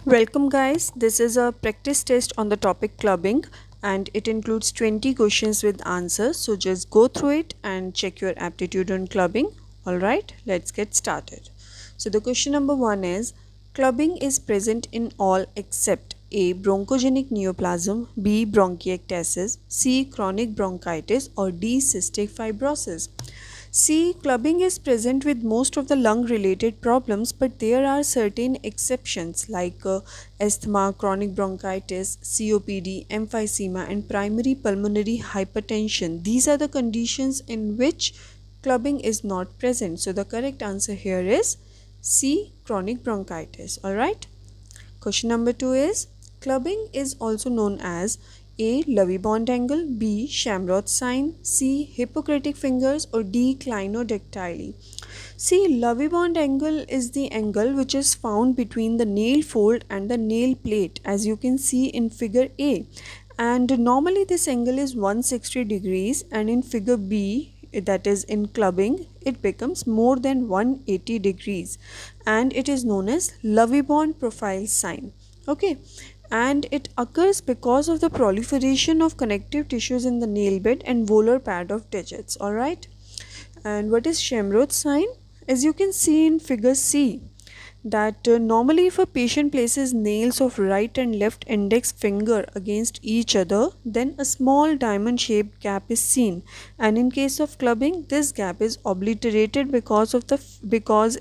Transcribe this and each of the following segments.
Welcome, guys. This is a practice test on the topic clubbing and it includes 20 questions with answers. So just go through it and check your aptitude on clubbing. Alright, let's get started. So the question number 1 is clubbing is present in all except A. Bronchogenic neoplasm, B. Bronchiectasis, C. Chronic bronchitis, or D. Cystic fibrosis. See, clubbing is present with most of the lung related problems, but there are certain exceptions like asthma, chronic bronchitis, COPD, emphysema, and primary pulmonary hypertension. These are the conditions in which clubbing is not present. So, the correct answer here is C. Chronic bronchitis. Alright. Question number 2 is clubbing is also known as A. Lovey bond angle, B. Shamroth sign, C. Hippocratic fingers, or D. Clinodactyly. See, Lovey bond angle is the angle which is found between the nail fold and the nail plate, as you can see in figure A. And normally this angle is 160 degrees, and in figure B, that is in clubbing, it becomes more than 180 degrees, and it is known as Lovey bond profile sign. Okay, and it occurs because of the proliferation of connective tissues in the nail bed and volar pad of digits. All right, and what is Shamroth sign? As you can see in figure C, that normally if a patient places nails of right and left index finger against each other, then a small diamond shaped gap is seen, and in case of clubbing this gap is obliterated because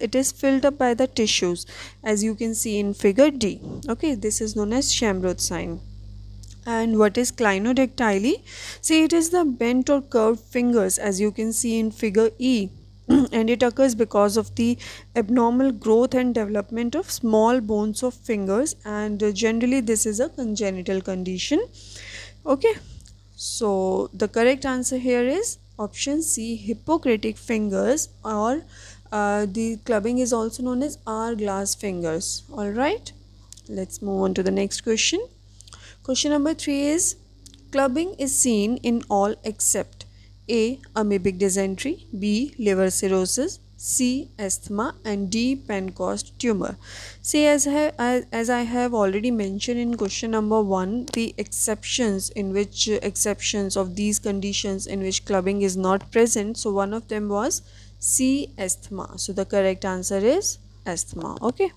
it is filled up by the tissues, as you can see in figure D. Okay, this is known as Shamroth sign. And what is clinodactyly? See, it is the bent or curved fingers, as you can see in figure E. And it occurs because of the abnormal growth and development of small bones of fingers, and generally this is a congenital condition. Okay, so the correct answer here is option C, Hippocratic fingers, or the clubbing is also known as hourglass fingers. All right, let's move on to the next question. Question number 3 is clubbing is seen in all except A. Amoebic dysentery, B. Liver cirrhosis, C. Asthma, and D. Pancoast tumor. See, as I have already mentioned in question number 1, the exceptions of these conditions in which clubbing is not present. So one of them was C. Asthma. So the correct answer is asthma. Okay.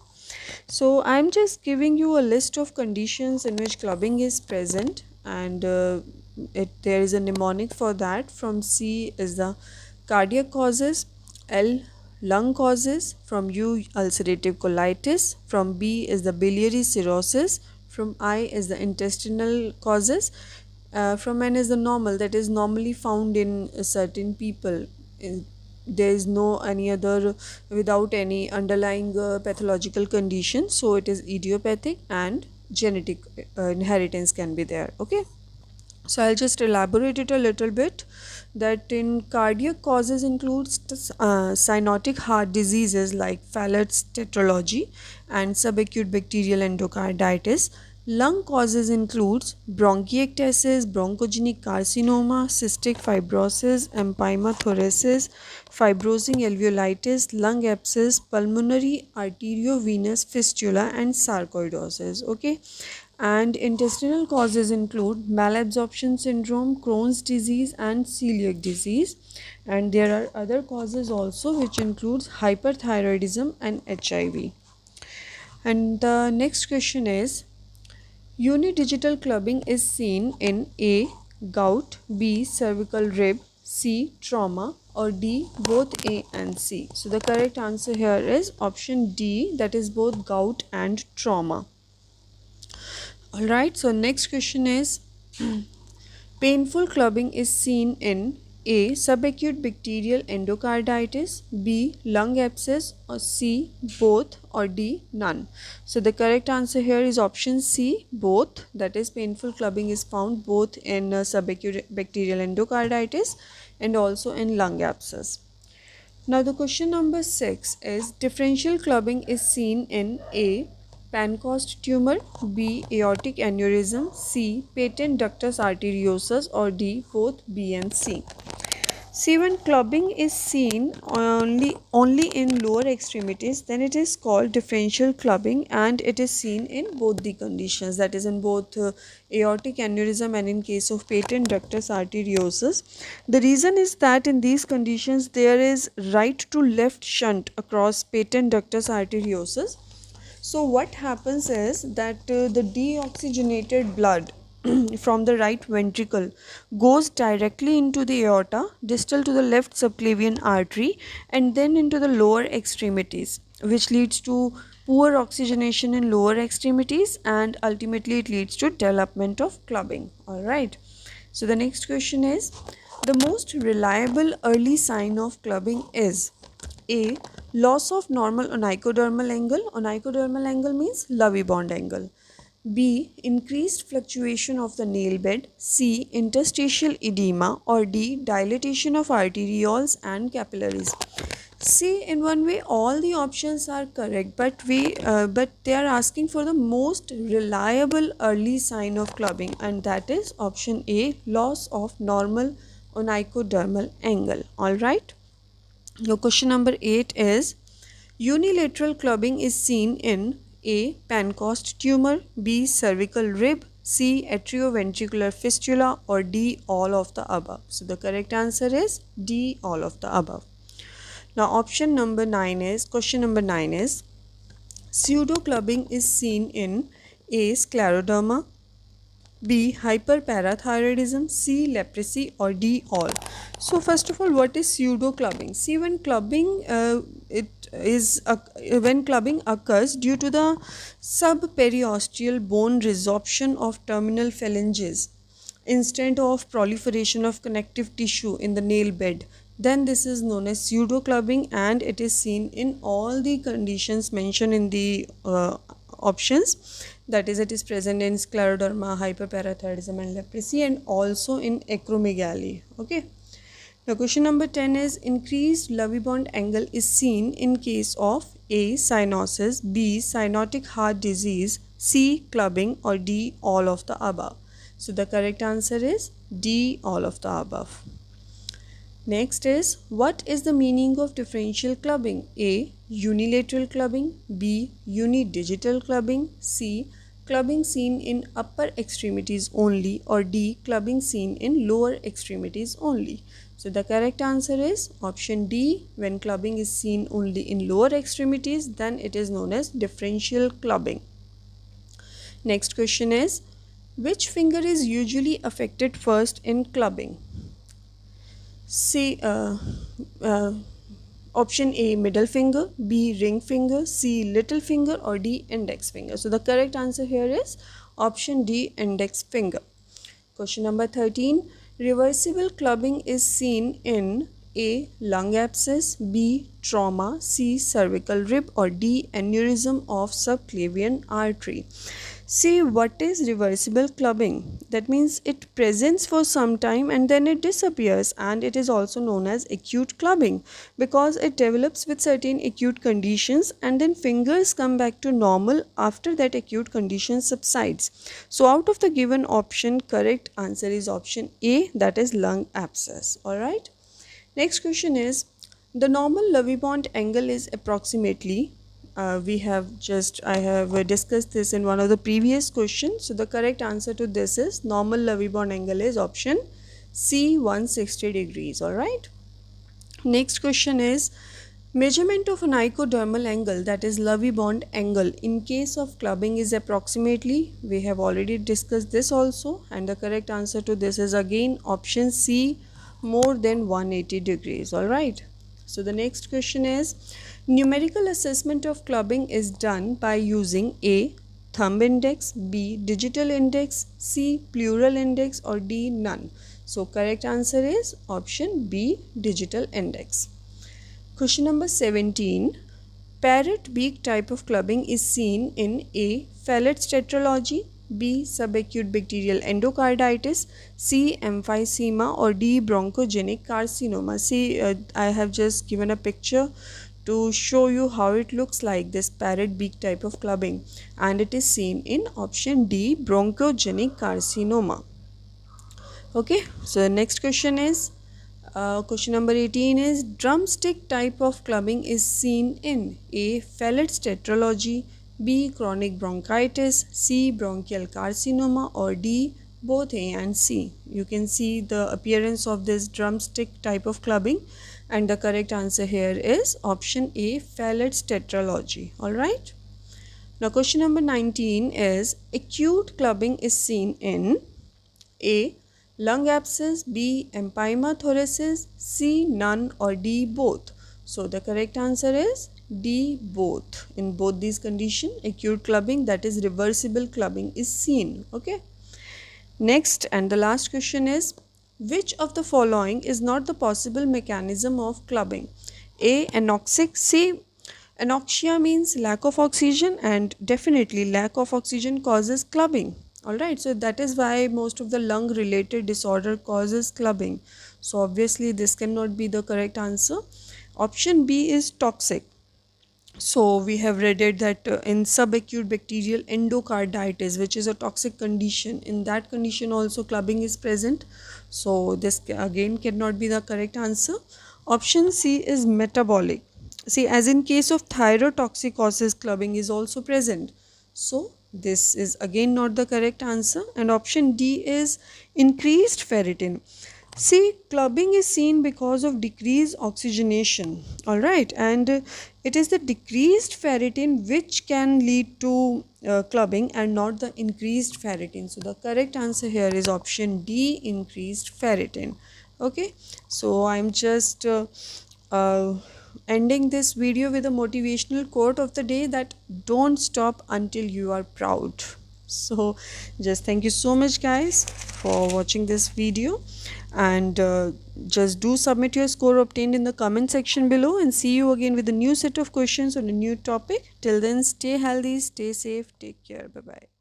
So I'm just giving you a list of conditions in which clubbing is present, and there is a mnemonic for that. From C is the cardiac causes, L lung causes, from U ulcerative colitis, from B is the biliary cirrhosis, from I is the intestinal causes, from N is the normal, that is normally found in certain people. There is no any other without any underlying pathological condition, so it is idiopathic, and genetic inheritance can be there. Okay, so I'll just elaborate it a little bit, that in cardiac causes includes cyanotic heart diseases like Fallot's tetralogy and subacute bacterial endocarditis. Lung causes includes bronchiectasis, bronchogenic carcinoma, cystic fibrosis, empyema thoracis, fibrosing alveolitis, lung abscess, pulmonary arteriovenous fistula, and sarcoidosis. Okay, and intestinal causes include malabsorption syndrome, Crohn's disease, and celiac disease. And there are other causes also, which includes hyperthyroidism and HIV. And the next question is unidigital clubbing is seen in A. Gout, B. Cervical rib, C. Trauma, or D. Both A and C. So the correct answer here is option D, that is both gout and trauma. Alright, so next question is painful clubbing is seen in A. Subacute bacterial endocarditis, B. Lung abscess, or C. Both, or D. None. So the correct answer here is option C, both. That is painful clubbing is found both in subacute bacterial endocarditis and also in lung abscess. Now the question number 6 is differential clubbing is seen in A. Pancoast tumor, B. Aortic aneurysm, C. Patent ductus arteriosus, or D. Both B and C. See, when clubbing is seen only in lower extremities, then it is called differential clubbing, and it is seen in both the conditions, that is in both aortic aneurysm and in case of patent ductus arteriosus. The reason is that in these conditions there is right to left shunt across patent ductus arteriosus. So what happens is that the deoxygenated blood from the right ventricle goes directly into the aorta, distal to the left subclavian artery, and then into the lower extremities, which leads to poor oxygenation in lower extremities, and ultimately it leads to development of clubbing. All right. So the next question is, the most reliable early sign of clubbing is A. Loss of normal onychodermal angle. Onychodermal angle means Lovey bond angle. B. Increased fluctuation of the nail bed. C. Interstitial edema. Or D. Dilatation of arterioles and capillaries. See, in one way all the options are correct, but they are asking for the most reliable early sign of clubbing, and that is option A, loss of normal onychodermal angle. All right. Now question number 8 is, unilateral clubbing is seen in A. Pancoast tumor, B. cervical rib, C. atrioventricular fistula, or D. all of the above. So the correct answer is D. all of the above. Now option number 9 is, question number 9 is, pseudo clubbing is seen in A. scleroderma, B. hyperparathyroidism, C. leprosy, or D. all. So first of all, what is pseudo clubbing? See, when clubbing when clubbing occurs due to the subperiosteal bone resorption of terminal phalanges instead of proliferation of connective tissue in the nail bed, then this is known as pseudo clubbing, and it is seen in all the conditions mentioned in the options, that is, it is present in scleroderma, hyperparathyroidism and leprosy, and also in acromegaly. Okay. Now question number 10 is, increased Lovey bond angle is seen in case of A. cyanosis, B. cyanotic heart disease, C. clubbing, or D. all of the above. So the correct answer is D. all of the above. Next is, what is the meaning of differential clubbing? A. unilateral clubbing, B. unidigital clubbing, C. clubbing seen in upper extremities only, or D. clubbing seen in lower extremities only. So the correct answer is option D. When clubbing is seen only in lower extremities, then it is known as differential clubbing. Next question is, which finger is usually affected first in clubbing? C. Option A, middle finger, B, ring finger, C, little finger, or D, index finger. So the correct answer here is option D, index finger. Question number 13. Reversible clubbing is seen in A. lung abscess, B. trauma, C. cervical rib, or D. aneurysm of subclavian artery. See, what is reversible clubbing? That means it presents for some time and then it disappears, and it is also known as acute clubbing because it develops with certain acute conditions and then fingers come back to normal after that acute condition subsides. So out of the given option, correct answer is option A, that is lung abscess. Alright. Next question is, the normal Lovey bond angle is approximately, I have discussed this in one of the previous questions. So the correct answer to this is normal Lovey bond angle is option C, 160 degrees. Alright. Next question is, measurement of an onychodermal angle, that is Lovey bond angle, in case of clubbing is approximately. We have already discussed this also, and the correct answer to this is again option C, more than 180 degrees. Alright. So the next question is, numerical assessment of clubbing is done by using A. thumb index, B. digital index, C. plural index, or D. none. So correct answer is option B, digital index. Question number 17. Parrot beak type of clubbing is seen in A. Fallet's tetralogy, B. subacute bacterial endocarditis, C. emphysema, or D. bronchogenic carcinoma. See, I have just given a picture to show you how it looks like, this parrot beak type of clubbing, and it is seen in option D, bronchogenic carcinoma. Okay, so the next question is, Question number 18 is drumstick type of clubbing is seen in A. Fellett's tetralogy, B. Chronic bronchitis, C. Bronchial carcinoma, or D. Both A and C. You can see the appearance of this drumstick type of clubbing, and the correct answer here is option A. Fellett's tetralogy. Alright. Now question number 19 is acute clubbing is seen in A. Lung abscess, B. Empyema thoracis, C. None, or D. Both. So the correct answer is D. Both. In both these conditions, acute clubbing, that is reversible clubbing, is seen. Okay. Next and the last question is which of the following is not the possible mechanism of clubbing? A. Anoxic. C. Anoxia means lack of oxygen, and definitely lack of oxygen causes clubbing. Alright, so that is why most of the lung related disorder causes clubbing. So obviously this cannot be the correct answer. Option B is toxic. So we have read it that in subacute bacterial endocarditis, which is a toxic condition, in that condition also clubbing is present. So this again cannot be the correct answer. Option C is metabolic. See, as in case of thyrotoxicosis, clubbing is also present. So this is again not the correct answer. And option D is increased ferritin. See, clubbing is seen because of decreased oxygenation, alright, and it is the decreased ferritin which can lead to clubbing and not the increased ferritin. So the correct answer here is option D, increased ferritin. Okay, so I'm just ending this video with a motivational quote of the day, that don't stop until you are proud. So just thank you so much guys for watching this video, and just do submit your score obtained in the comment section below, and see you again with a new set of questions on a new topic. Till then, stay healthy, stay safe, take care, bye bye.